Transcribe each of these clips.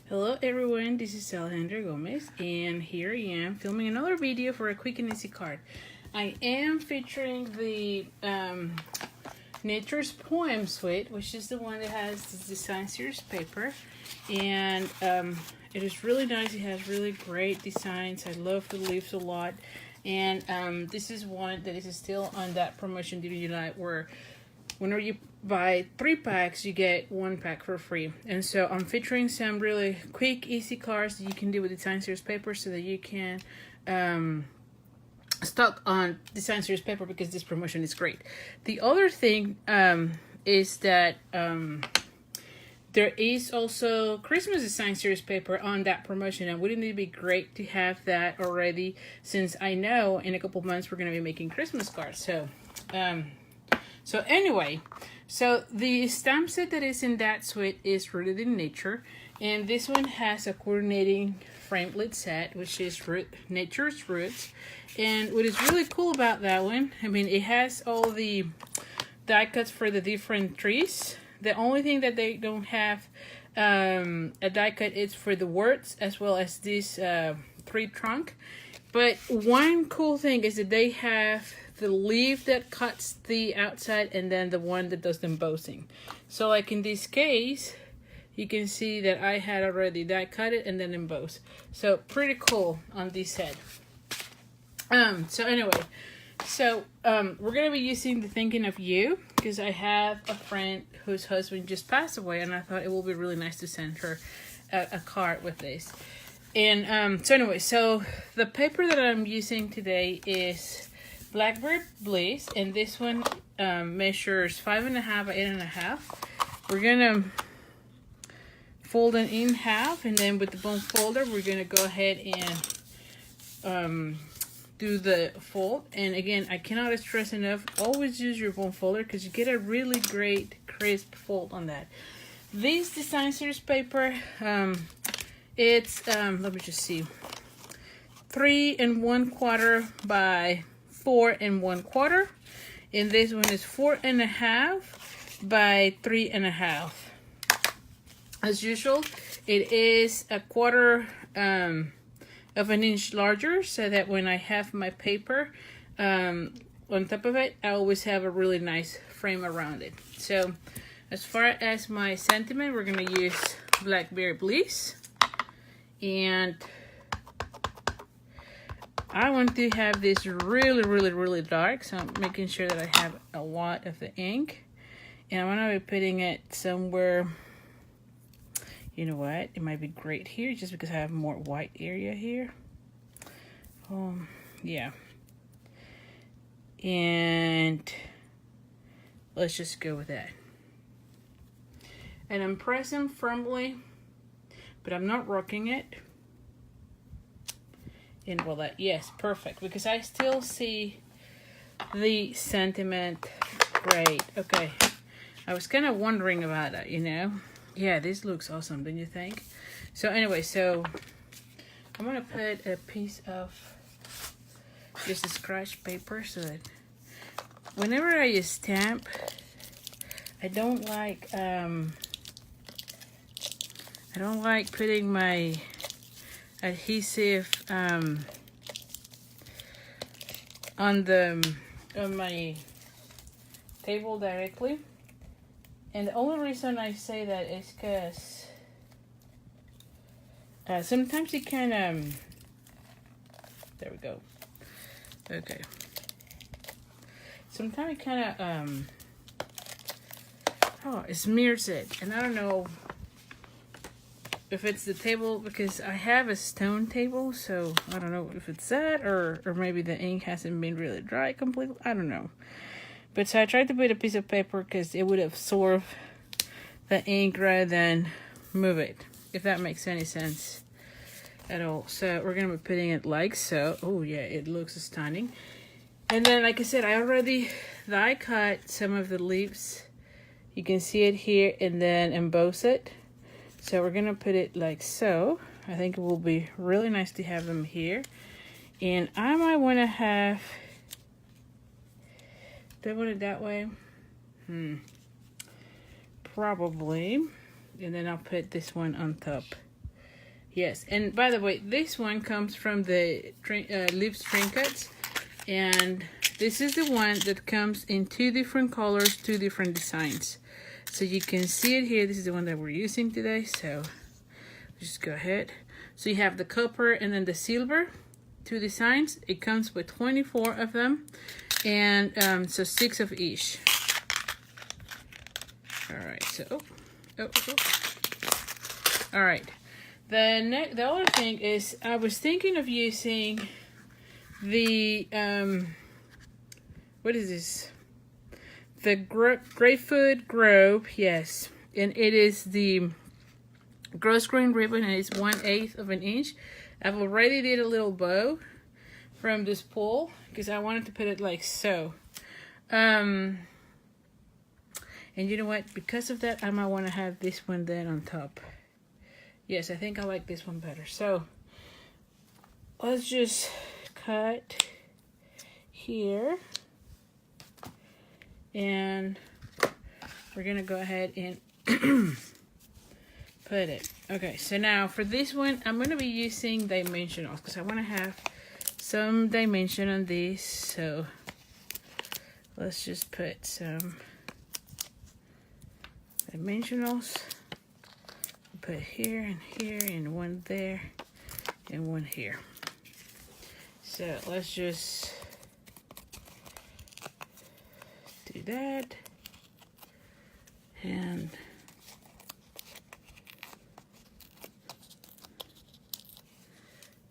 Hello everyone, this is Alejandra Gomez and here I am filming another video for a quick and easy card. I am featuring the Nature's Poem Suite, which is the one that has the design series paper, and it is really nice. It has really great designs. I love the leaves a lot, and this is one that is still on that promotion DVD night where whenever you buy 3 packs, you get 1 pack for free. And so I'm featuring some really quick, easy cards that you can do with design series paper so that you can stock on design series paper because this promotion is great. The other thing is that there is also Christmas design series paper on that promotion, and wouldn't it be great to have that already, since I know in a couple months we're going to be making Christmas cards. So anyway, so the stamp set that is in that suite is Rooted in Nature, and this one has a coordinating framelit set, which is Nature's Roots. And what is really cool about that one, I mean, it has all the die cuts for the different trees. The only thing that they don't have a die cut is for the words, as well as this tree trunk. But one cool thing is that they have the leaf that cuts the outside and then the one that does the embossing. So like in this case, you can see that I had already die cut it and then embossed. So pretty cool on this set. So anyway, we're gonna be using the Thinking of You because I have a friend whose husband just passed away, and I thought it would be really nice to send her a card with this. And so the paper that I'm using today is Blackberry Bliss, and this one measures 5.5 by 8.5. We're gonna fold it in half, and then with the bone folder, we're gonna go ahead and do the fold. And again, I cannot stress enough, always use your bone folder because you get a really great crisp fold on that. This design series paper, it's let me just see, 3 1/4 by 4 1/4, and this one is 4.5 by 3.5. As usual, it is 1/4 of an inch larger, so that when I have my paper on top of it, I always have a really nice frame around it. So as far as my sentiment, we're gonna use Blackberry Bliss, and I want to have this really dark, so I'm making sure that I have a lot of the ink, and I'm gonna be putting it somewhere. You know what? It might be great here just because I have more white area here. Yeah. And let's just go with that. And I'm pressing firmly, but I'm not rocking it. And well, that, yes, perfect, because I still see the sentiment great. Okay. I was kind of wondering about that, you know. Yeah, this looks awesome, don't you think? So anyway, so I'm gonna put a piece of just a scratch paper so that whenever I stamp, I don't like putting my adhesive on my table directly. And the only reason I say that is because sometimes it can, there we go. Okay. Sometimes it kind of, it smears it. And I don't know if it's the table, because I have a stone table, so I don't know if it's that, or maybe the ink hasn't been really dry completely. I don't know. But so I tried to put a piece of paper because it would absorb the ink rather than move it, if that makes any sense at all. So we're going to be putting it like so. Oh yeah, it looks stunning. And then, like I said, I already die cut some of the leaves. You can see it here, and then emboss it. So we're going to put it like so. I think it will be really nice to have them here. And I might want to have... Do I want it that way? Probably. And then I'll put this one on top. Yes, and by the way, this one comes from the Live String Cuts, and this is the one that comes in 2 different colors, 2 different designs. So you can see it here. This is the one that we're using today, so just go ahead. So you have the copper and then the silver, 2 designs. It comes with 24 of them, and so 6 of each. All right, so all right. The other thing is, I was thinking of using the what is this? The Grapefruit Grove, yes, and it is the gross grain ribbon, and it's 1/8 of an inch. I've already did a little bow from this pull because I wanted to put it like so. And you know what? Because of that, I might want to have this one then on top. Yes, I think I like this one better. So let's just cut here, and we're gonna go ahead and put it. Okay, so now for this one, I'm gonna be using dimensionals because I want to have some dimension on this. So let's just put some dimensionals. Put here and here, and one there and one here. So let's just do that, and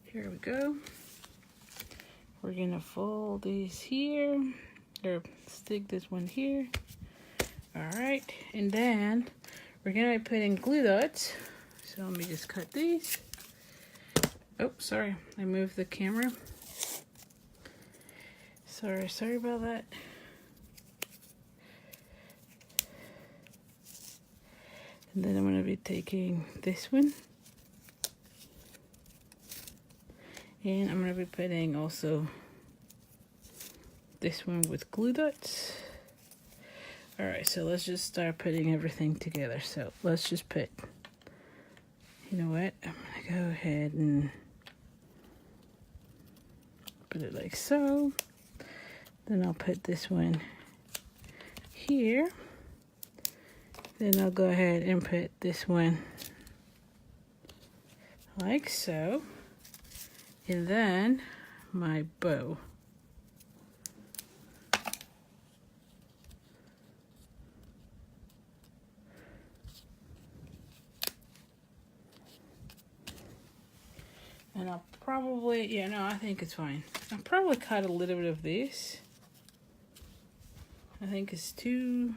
here we go. We're gonna fold these here, or stick this one here. All right, and then we're gonna be putting glue dots. So let me just cut these. Oh, sorry, I moved the camera. Sorry about that. And then I'm gonna be taking this one, and I'm gonna be putting also this one with glue dots. All right, so let's just start putting everything together. So let's just put, you know what? I'm gonna go ahead and put it like so. Then I'll put this one here. Then I'll go ahead and put this one like so. And then my bow. And I'll probably, yeah, no, I think it's fine. I'll probably cut a little bit of this. I think it's too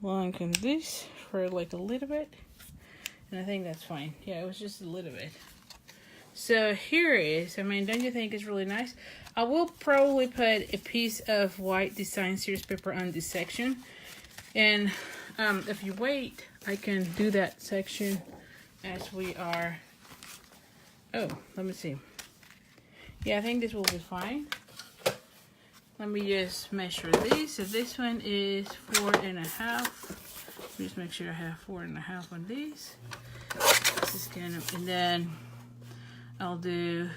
long on this for like a little bit. And I think that's fine. Yeah, it was just a little bit. So here is, I mean, don't you think it's really nice? I will probably put a piece of white design series paper on this section. And if you wait, I can do that section as we are. Oh, let me see. Yeah, I think this will be fine. Let me just measure these. So this one is 4.5. Just make sure I have 4.5 on these. This is kind of, and then I'll do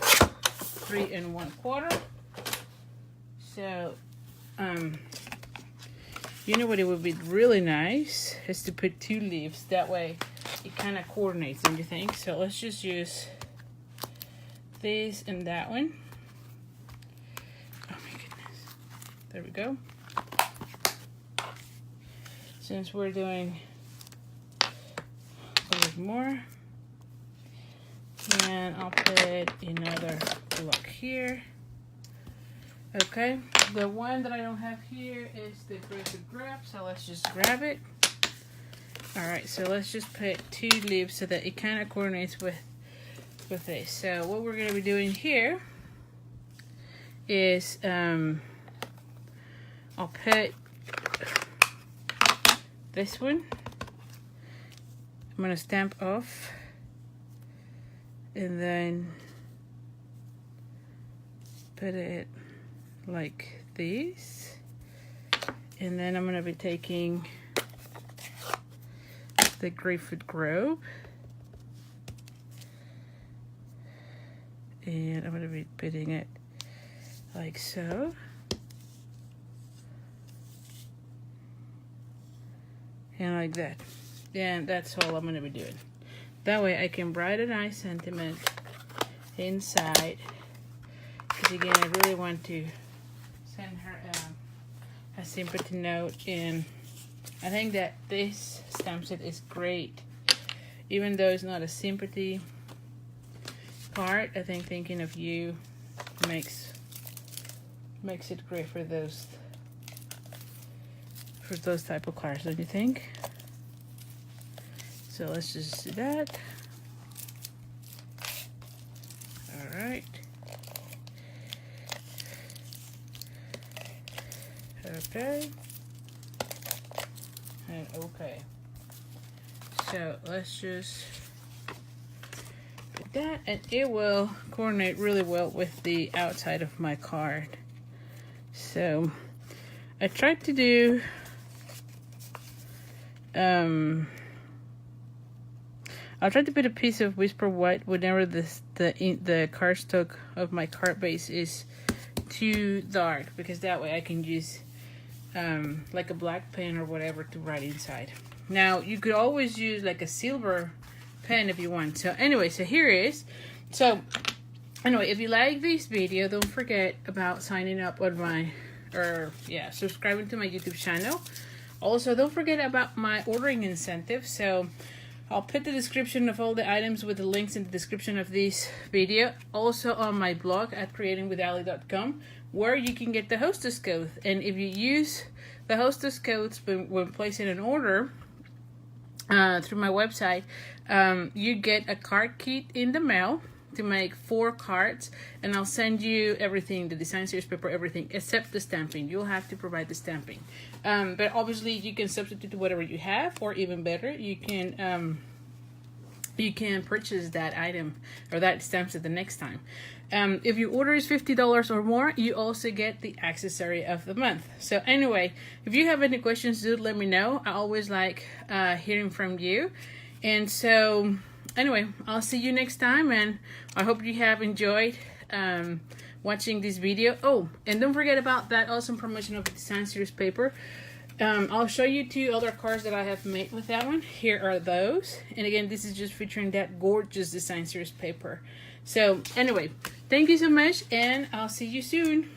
3 1/4. So, you know what it would be really nice is to put 2 leaves. That way it kind of coordinates, don't you think? So let's just use this and that one. Oh my goodness. There we go. Since we're doing a little more. And I'll put another block here. Okay. The one that I don't have here is the Grapefruit Grove, so let's just grab it. Alright, so let's just put 2 leaves so that it kind of coordinates with this. So what we're going to be doing here is I'll put this one. I'm going to stamp off, and then put it like this. And then I'm going to be taking the Grapefruit Grow. And I'm going to be putting it like so. And like that. And that's all I'm going to be doing. That way I can write a nice sentiment inside. Because again, I really want to send her a sympathy note. And I think that this stamp set is great. Even though it's not a sympathy card, I think thinking of you makes it great for those type of cards, don't you think? So let's just do that. All right. Okay. And okay. So let's just put that, and it will coordinate really well with the outside of my card. So I tried to do I'll try to put a piece of Whisper White whenever the cardstock of my card base is too dark, because that way I can use like a black pen or whatever to write inside. Now you could always use like a silver pen if you want. So anyway, so here it is. So anyway, if you like this video, don't forget about signing up on my subscribing to my YouTube channel. Also, don't forget about my ordering incentive. So I'll put the description of all the items with the links in the description of this video. Also on my blog at creatingwithali.com, where you can get the hostess code. And if you use the hostess codes when placing an order through my website, you get a card kit in the mail to make 4 cards, and I'll send you everything, the design series paper, everything except the stamping. You'll have to provide the stamping, but obviously you can substitute whatever you have, or even better, you can purchase that item or that stamp set the next time. If your order is $50 or more, you also get the accessory of the month. So anyway, if you have any questions, do let me know. I always like hearing from you. And so anyway, I'll see you next time, and I hope you have enjoyed watching this video. Oh, and don't forget about that awesome promotion of the design series paper. I'll show you 2 other cards that I have made with that one. Here are those. And again, this is just featuring that gorgeous design series paper. So anyway, thank you so much, and I'll see you soon.